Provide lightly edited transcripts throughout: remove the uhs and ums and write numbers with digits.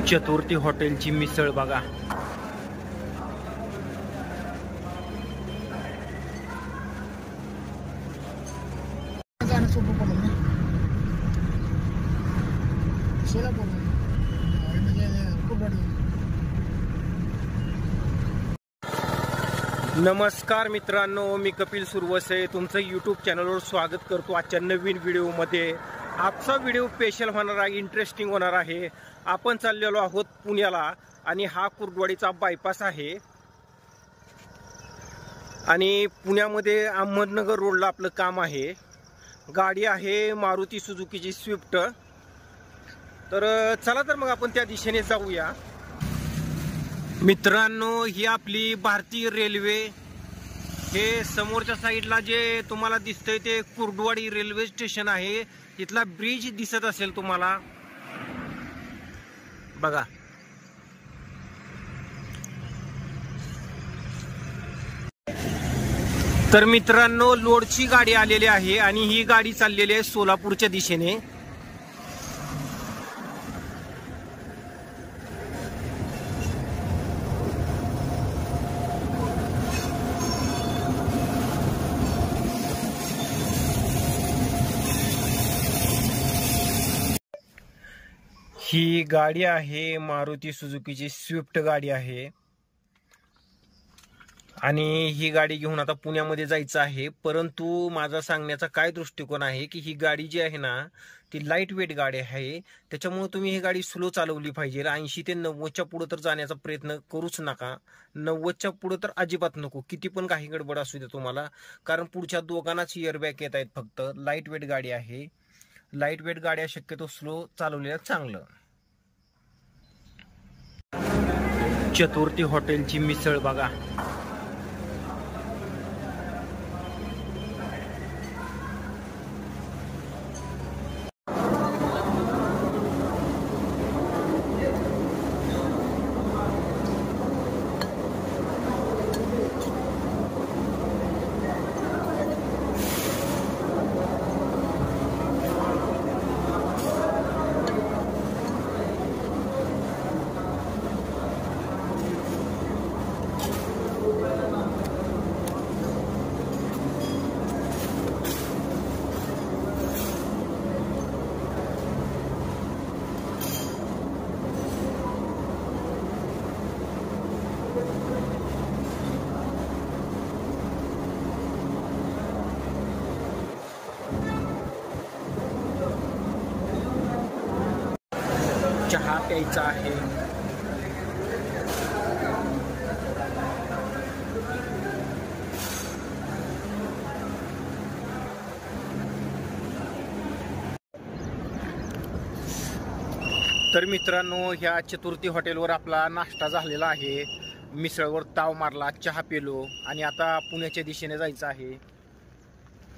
चतुर्थी हॉटेलची मिसळ बघा. नमस्कार मित्रांनो, मी कपिल सुरवसे तुमचं यूट्यूब चॅनलवर स्वागत करतो. आजच्या नवीन व्हिडिओमध्ये आजचा व्हिडिओ स्पेशल होणार आहे, इंटरेस्टिंग होणार आहे. आपण चाललेलो आहोत पुण्याला आणि हा कुर्डवाडीचा बायपास आहे आणि पुण्यामध्ये अहमदनगर रोडला आपलं काम आहे. गाडी आहे मारुती सुझुकीची स्विफ्ट. तर चला तर मग आपण त्या दिशेने जाऊया. मित्रांनो, ही आपली भारतीय रेल्वे. हे समोरच्या साईडला जे तुम्हाला दिसतंय ते कुर्डवाडी रेल्वे स्टेशन आहे. तिथला ब्रिज दिसत असेल तुम्हाला बघा. तर मित्रांनो, लोडची गाडी आलेली आहे आणि ही गाडी चाललेली आहे सोलापूरच्या दिशेने. ही गाडी आहे मारुती सुझुकीची स्विफ्ट गाडी आहे आणि ही गाडी घेऊन आता पुण्यामध्ये जायचं आहे. परंतु माझा सांगण्याचा काय दृष्टिकोन आहे की ही गाडी जी आहे ना ती लाईट वेट गाडी आहे. त्याच्यामुळे तुम्ही ही गाडी स्लो चालवली पाहिजे. 80 ते 90च्या पुढे तर जाण्याचा प्रयत्न करूच नका. 90च्या पुढे तर अजिबात नको, किती पण काही गडबड असू दे तुम्हाला, कारण पुढच्या दोघांनाच एअरबॅग येत आहेत. फक्त लाईट वेट गाडी आहे. लाईट वेट गाड्या शक्यतो स्लो चालवलेल्या चांगलं. चतुर्थी हॉटेलची मिसळ बघा. चहा प्यायचा आहे. तर मित्रांनो, ह्या चतुर्थी हॉटेलवर आपला नाश्ता झालेला आहे. मिसळवर ताव मारला, चहा पिलो आणि आता पुण्याच्या दिशेने जायचं आहे.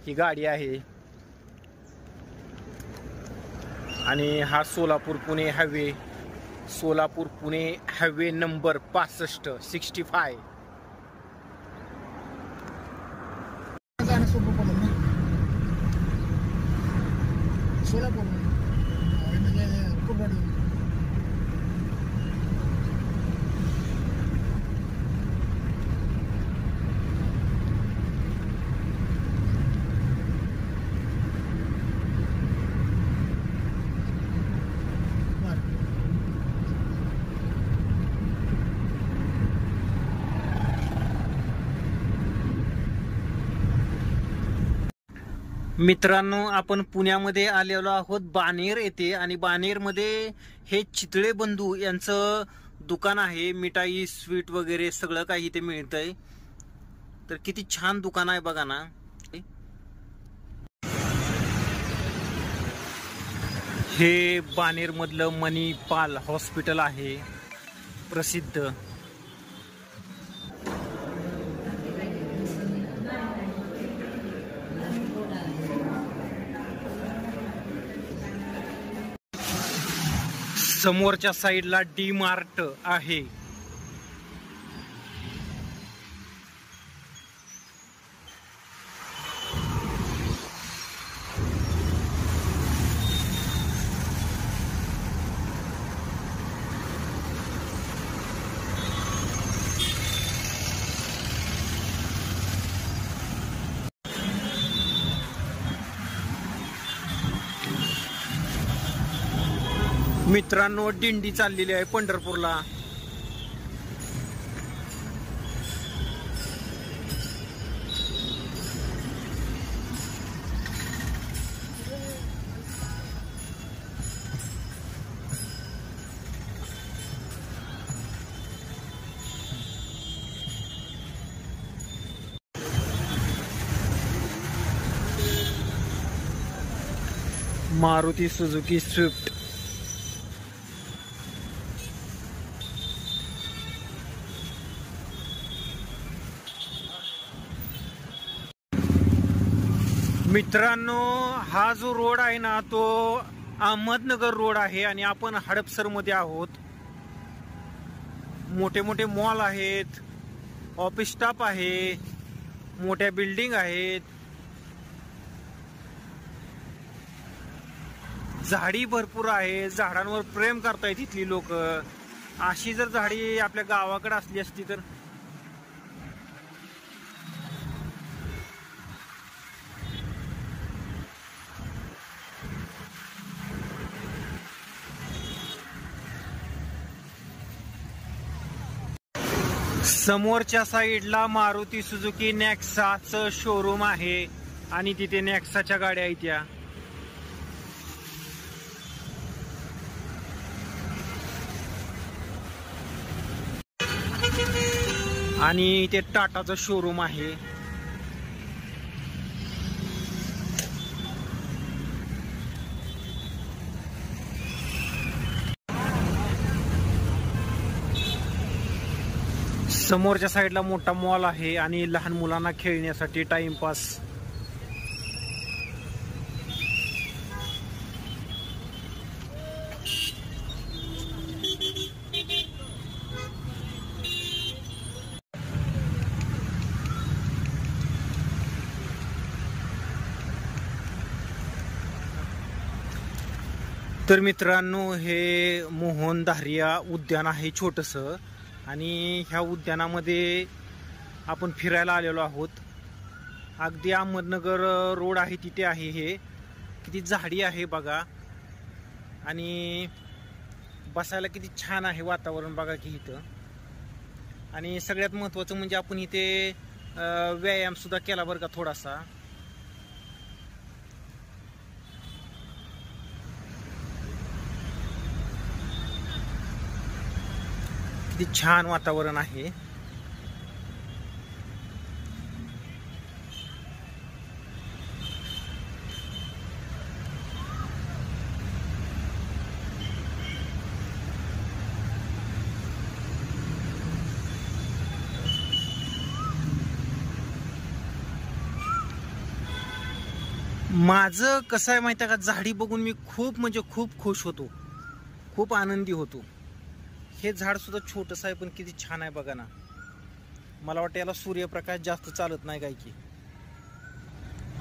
ही गाडी आहे आणि हा Solapur Pune highway, Solapur Pune highway number 65. मित्रांनो, आपण पुण्यामध्ये आलेलो आहोत बाणेर येथे आणि बाणेरमध्ये हे चितळे बंधू यांचं दुकान आहे. मिठाई, स्वीट वगैरे सगळं काही इथे मिळतंय. तर किती छान दुकान आहे बघा ना. हे बाणेर मधलं मणिपाल हॉस्पिटल आहे प्रसिद्ध. समोरच्या साईडला डी मार्ट आहे. मित्रांनो, दिंडी चाललेली आहे पंढरपूरला. Maruti Suzuki Swift. मित्रांनो, हा जो रोड आहे ना तो अहमदनगर रोड आहे आणि आपण हडपसर मध्ये आहोत. मोठे मोठे मॉल आहेत, ऑफिस स्टाफ आहे, मोठ्या बिल्डिंग आहेत, झाडी भरपूर आहे. झाडांवर प्रेम करतायत इथली लोक. अशी जर झाडी आपल्या गावाकडे असली असती तर समोरच्या साईडला मारुती सुझुकी नेक्साचं शोरूम आहे आणि तिथे नेक्साच्या गाड्या आहेत त्या. आणि इथे टाटाचं शोरूम आहे. समोरच्या साईडला मोठा मॉल आहे आणि लहान मुलांना खेळण्यासाठी टाइमपास. तर मित्रांनो, हे मोहन धारिया उद्यान आहे छोटंसं आणि ह्या उद्यानामध्ये आपण फिरायला आलेलो आहोत. अगदी अहमदनगर रोड आहे तिथे आहे हे. किती झाडी आहे बघा आणि बसायला किती छान आहे वातावरण बघा की इथं. आणि सगळ्यात महत्त्वाचं म्हणजे आपण इथे व्यायाम सुद्धा केला बरं का थोडासा. किती छान वातावरण आहे. माझं कसं आहे माहिती आहे का, झाडी बघून मी खूप म्हणजे खूप खुश होतो, खूप आनंदी होतो. हे झाड सुद्धा छोटंसं आहे पण किती छान आहे बघा ना. मला वाटतं याला सूर्यप्रकाश जास्त चालत नाही काय की.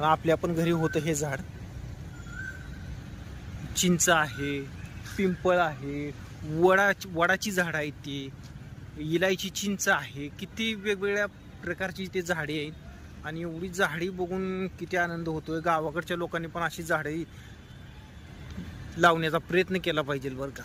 आपल्या पण घरी होतं हे झाड. चिंच आहे, पिंपळ आहे, वडाची झाड आहेत ती, इलायची चिंच आहे. किती वेगवेगळ्या प्रकारची ते झाडे आहेत आणि एवढी झाडी बघून किती आनंद होतोय. गावाकडच्या लोकांनी पण अशी झाडे लावण्याचा प्रयत्न केला पाहिजे बरं का.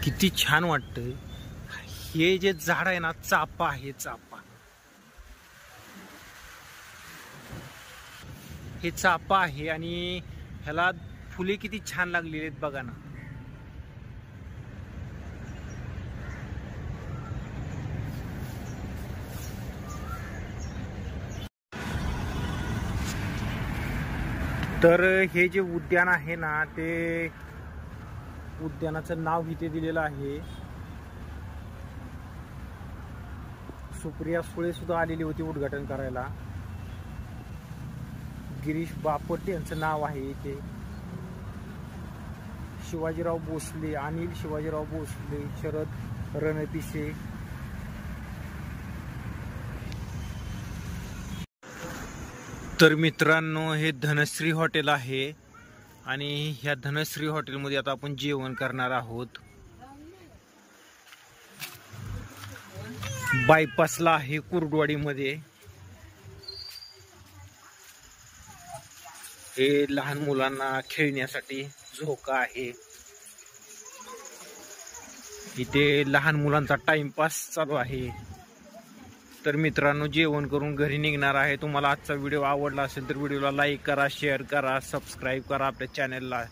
किती छान वाटतंय. हे जे झाड आहे ना, चाफा आहे, चाफा. हे चाफा आहे आणि ह्याला फुले किती छान लागलेली आहेत बघा ना. तर हे जे उद्यान आहे ना, ते उद्यानाचं नाव इथे दिलेलं आहे. सुप्रिया सुळे सुद्धा आलेली होती उद्घाटन करायला. गिरीश बापट यांचं नाव आहे इथे. शिवाजीराव भोसले, अनिल शिवाजीराव भोसले, शरद रणपिसे. तर मित्रांनो, हे धनश्री हॉटेल आहे आणि ह्या धनश्री हॉटेलमध्ये आता आपण जेवण करणार आहोत. बायपासला आहे कुर्डवाडीमध्ये. हे लहान मुलांना खेळण्यासाठी झोका आहे. इथे लहान मुलांचा टाइमपास चालू आहे. तर मित्रांनो, जेवण करून घरी निघणार आहे. तुम्हाला आजचा व्हिडिओ आवडला असेल तर व्हिडिओला लाईक करा, शेअर करा, सबस्क्राईब करा आपल्या चॅनलला.